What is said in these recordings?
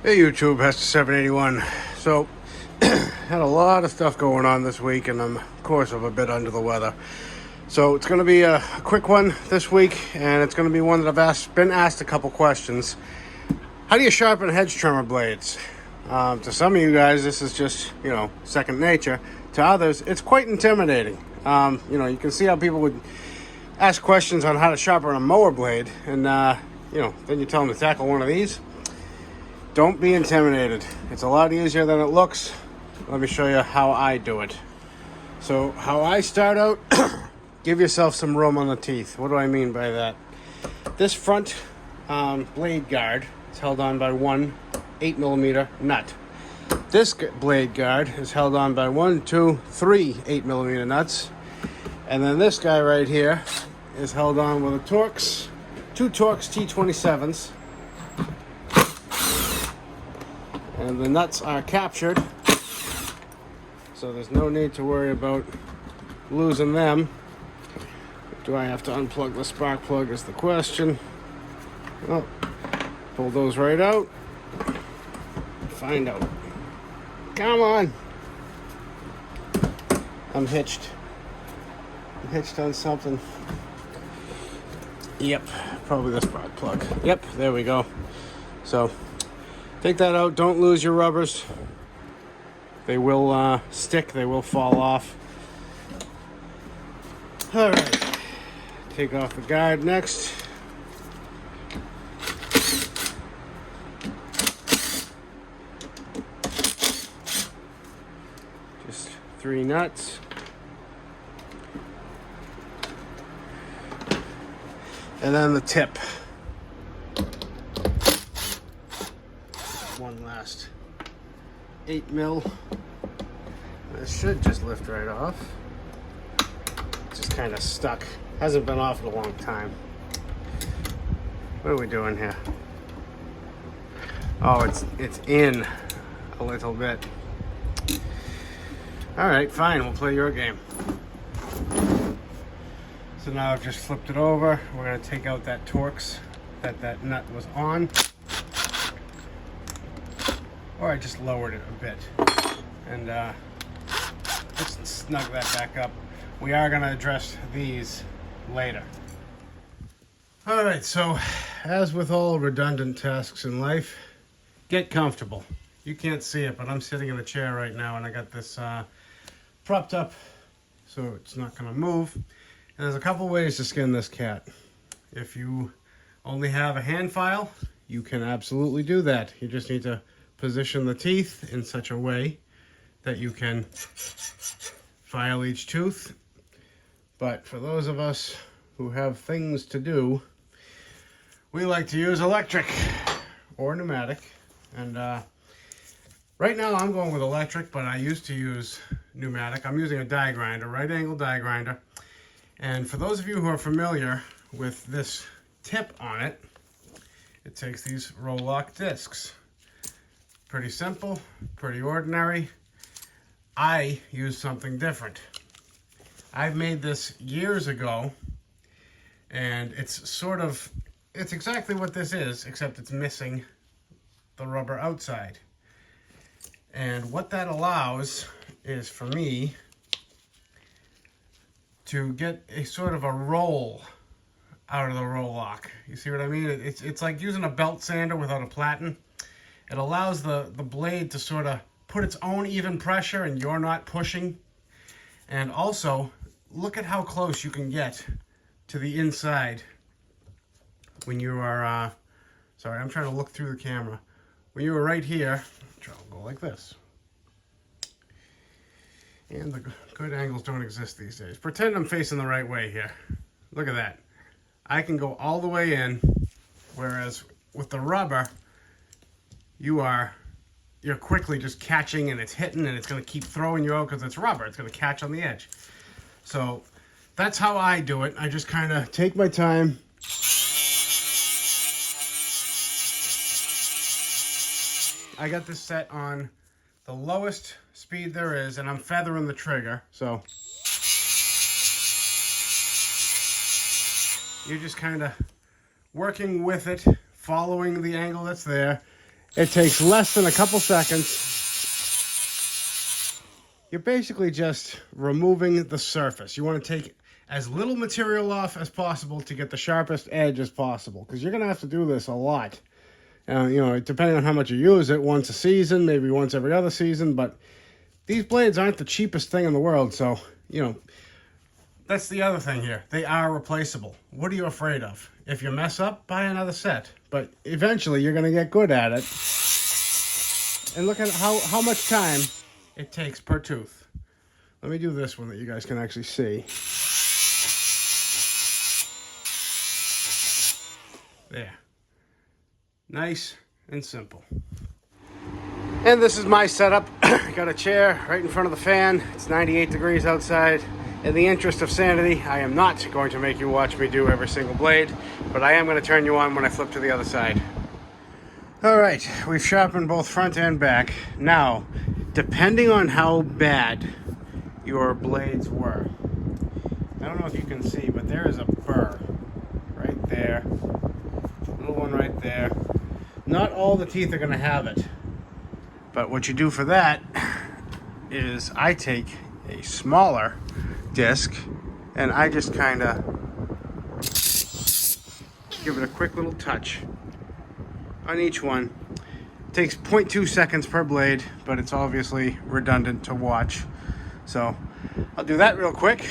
Hey YouTube, Hester781. So, had a lot of stuff going on this week, and I'm, of course, a bit under the weather. So it's going to be a quick one this week, and it's going to be one that I've been asked a couple questions. How do you sharpen hedge trimmer blades? To some of you guys, this is just, second nature. To others, it's quite intimidating. You can see how people would ask questions on how to sharpen a mower blade, and, then you tell them to tackle one of these. Don't be intimidated. It's a lot easier than it looks. Let me show you how I do it. So how I start out, give yourself some room on the teeth. What do I mean by that? This front blade guard is held on by one 8mm nut. This blade guard is held on by 1, 2, 3 8mm nuts. And then this guy right here is held on with two Torx T27s. And the nuts are captured, so there's no need to worry about losing them. Do I have to unplug the spark plug is the question. Well, pull those right out. Find out. Come on. I'm hitched. I'm hitched on something. Yep, probably the spark plug. Yep, there we go. So, take that out. Don't lose your rubbers. They will stick. They will fall off. All right. Take off the guard next. Just 3 nuts. And then the tip. One last 8mm. This should just lift right off. Just kind of stuck. Hasn't been off in a long time. What are we doing here? Oh, it's in a little bit. All right, fine. We'll play your game. So now I've just flipped it over. We're gonna take out that Torx that nut was on. Or I just lowered it a bit. And just snug that back up. We are going to address these later. Alright, so as with all redundant tasks in life, get comfortable. You can't see it, but I'm sitting in a chair right now and I got this propped up so it's not going to move. And there's a couple ways to skin this cat. If you only have a hand file, you can absolutely do that. You just need to position the teeth in such a way that you can file each tooth. But for those of us who have things to do, we like to use electric or pneumatic. And right now I'm going with electric, but I used to use pneumatic. I'm using a die grinder, right angle die grinder. And for those of you who are familiar with this tip on it, it takes these roll lock discs. Pretty simple, pretty ordinary. I use something different. I've made this years ago, and it's exactly what this is, except it's missing the rubber outside. And what that allows is for me to get a sort of a roll out of the roll lock. You see what I mean? It's like using a belt sander without a platen. It allows the blade to sort of put its own even pressure and you're not pushing. And also, look at how close you can get to the inside when you are, sorry, I'm trying to look through the camera. When you were right here, I'll go like this. And the good angles don't exist these days. Pretend I'm facing the right way here. Look at that. I can go all the way in, whereas with the rubber, you're quickly just catching and it's hitting and it's going to keep throwing you out because it's rubber. It's going to catch on the edge. So that's how I do it. I just kind of take my time. I got this set on the lowest speed there is and I'm feathering the trigger. So you're just kind of working with it, following the angle that's there. It takes less than a couple seconds. You're basically just removing the surface. You want to take as little material off as possible to get the sharpest edge as possible, because you're going to have to do this a lot. You know, depending on how much you use it, once a season, maybe once every other season, but these blades aren't the cheapest thing in the world, so, you know, that's the other thing here. They are replaceable. What are you afraid of? If you mess up, buy another set. But eventually, you're going to get good at it. And look at how much time it takes per tooth. Let me do this one that you guys can actually see. There. Nice and simple. And this is my setup. Got a chair right in front of the fan. It's 98 degrees outside. In the interest of sanity, I am not going to make you watch me do every single blade, but I am going to turn you on when I flip to the other side. All right, we've sharpened both front and back. Now, depending on how bad your blades were, I don't know if you can see, but there is a burr right there, little one right there. Not all the teeth are going to have it, but what you do for that is I take a smaller disc and I just kind of give it a quick little touch on each one. It takes 0.2 seconds per blade, but it's obviously redundant to watch. So I'll do that real quick.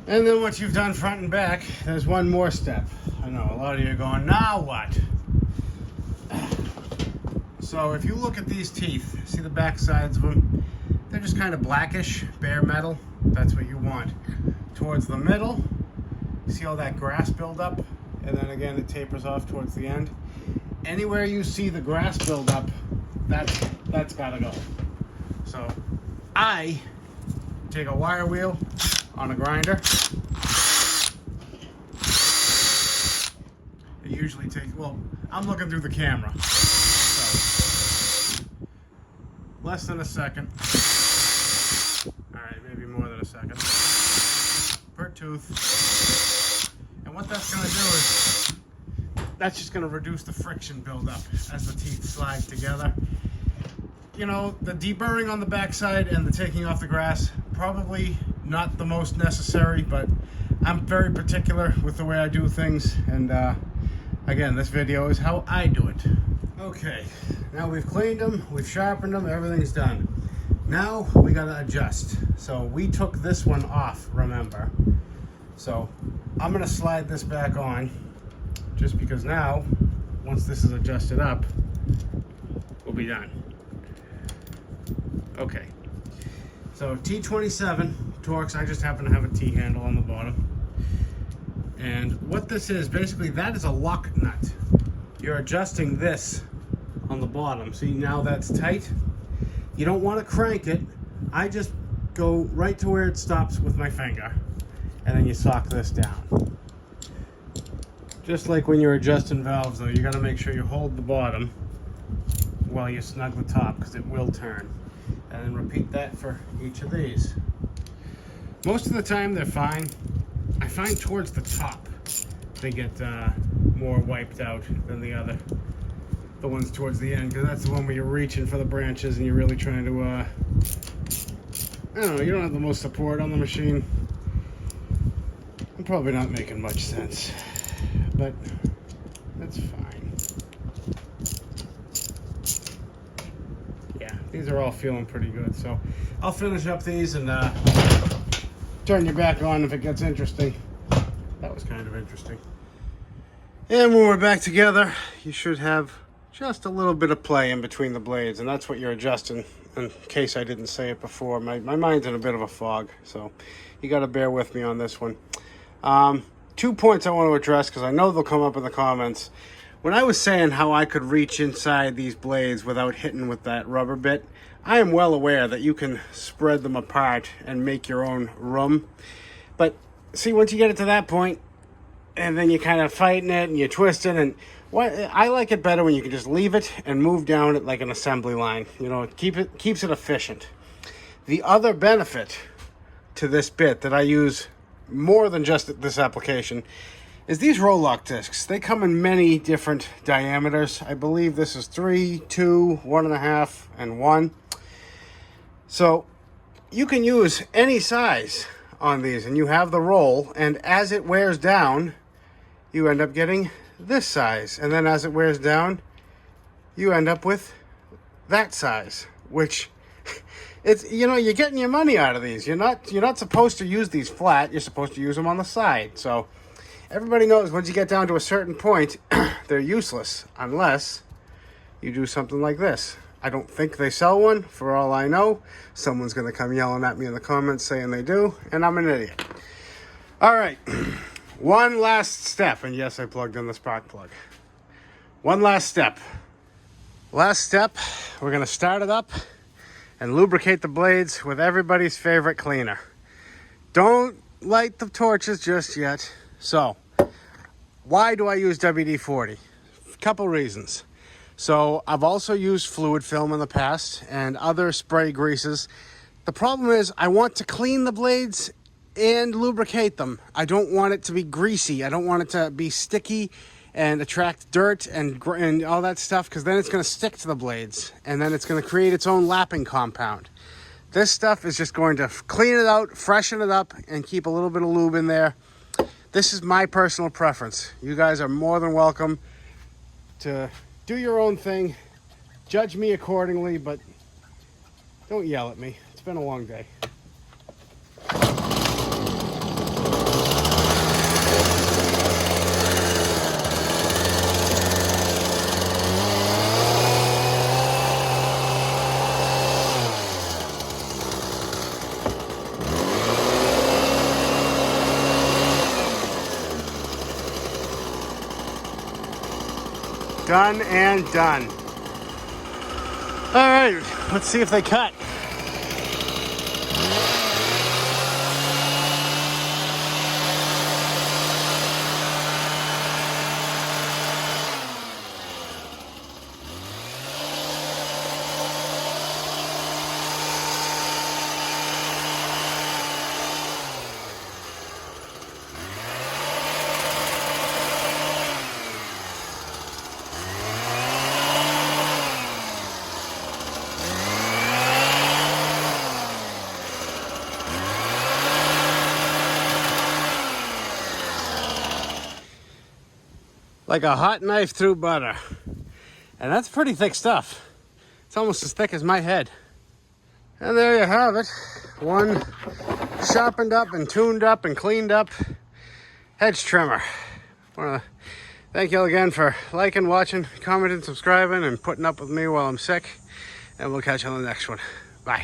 And then once you've done front and back, there's one more step. I know a lot of you are going, now what? So if you look at these teeth, see the back sides of them? They're just kind of blackish, bare metal. That's what you want. Towards the middle, see all that grass build up? And then again, it tapers off towards the end. Anywhere you see the grass build up, that's gotta go. So I take a wire wheel on a grinder. It usually takes, well, I'm looking through the camera. So, less than a second. All right, maybe more than a second. Per tooth. And what that's gonna do is, that's just gonna reduce the friction buildup as the teeth slide together. You know, the deburring on the backside and the taking off the grass, probably not the most necessary, but I'm very particular with the way I do things, and again, this video is how I do it. Okay, now we've cleaned them, we've sharpened them, everything's done. Now we gotta adjust. So we took this one off, remember. So I'm gonna slide this back on, just because now, once this is adjusted up, we'll be done. Okay, so T27 Torx, I just happen to have a T-handle on the bottom. And what this is, basically that is a lock nut. You're adjusting this on the bottom. See, now that's tight. You don't want to crank it. I just go right to where it stops with my finger. And then you sock this down. Just like when you're adjusting valves though, you gotta make sure you hold the bottom while you snug the top, because it will turn. And then repeat that for each of these. Most of the time they're fine. I find towards the top they get more wiped out than the ones towards the end, because that's the one where you're reaching for the branches and you're really trying to, I don't know, you don't have the most support on the machine. I'm probably not making much sense, but that's fine. Yeah, these are all feeling pretty good, so I'll finish up these and turn you back on if it gets interesting. That was kind of interesting. And when we're back together, you should have just a little bit of play in between the blades, and that's what you're adjusting, in case I didn't say it before. My mind's in a bit of a fog, so you got to bear with me on this one. 2 points I want to address, because I know they'll come up in the comments. When I was saying how I could reach inside these blades without hitting with that rubber bit, I am well aware that you can spread them apart and make your own room. But see, once you get it to that point, and then you're kind of fighting it and you're twisting, and I like it better when you can just leave it and move down it like an assembly line. You know, it keeps it efficient. The other benefit to this bit that I use more than just this application, is these roll lock discs. They come in many different diameters. I believe this is 3, 2, 1.5, and 1. So you can use any size on these, and you have the roll, and as it wears down, you end up getting this size, and then as it wears down, you end up with that size, which it's, you know, you're getting your money out of these. You're not supposed to use these flat. You're supposed to use them on the side. So everybody knows once you get down to a certain point, they're useless unless you do something like this. I don't think they sell one. For all I know, someone's going to come yelling at me in the comments saying they do, and I'm an idiot. All right, one last step, and yes, I plugged in the spark plug. One last step. Last step, we're going to start it up and lubricate the blades with everybody's favorite cleaner. Don't light the torches just yet. So, why do I use WD-40? A couple reasons. So I've also used fluid film in the past and other spray greases. The problem is I want to clean the blades and lubricate them. I don't want it to be greasy. I don't want it to be sticky and attract dirt and all that stuff, because then it's going to stick to the blades and then it's going to create its own lapping compound. This stuff is just going to clean it out, freshen it up, and keep a little bit of lube in there. This is my personal preference. You guys are more than welcome to do your own thing. Judge me accordingly, but don't yell at me. It's been a long day. Done and done. All right, let's see if they cut. Like a hot knife through butter. And that's pretty thick stuff. It's almost as thick as my head. And there you have it. One sharpened up and tuned up and cleaned up hedge trimmer. I want to thank you all again for liking, watching, commenting, subscribing, and putting up with me while I'm sick. And we'll catch you on the next one. Bye.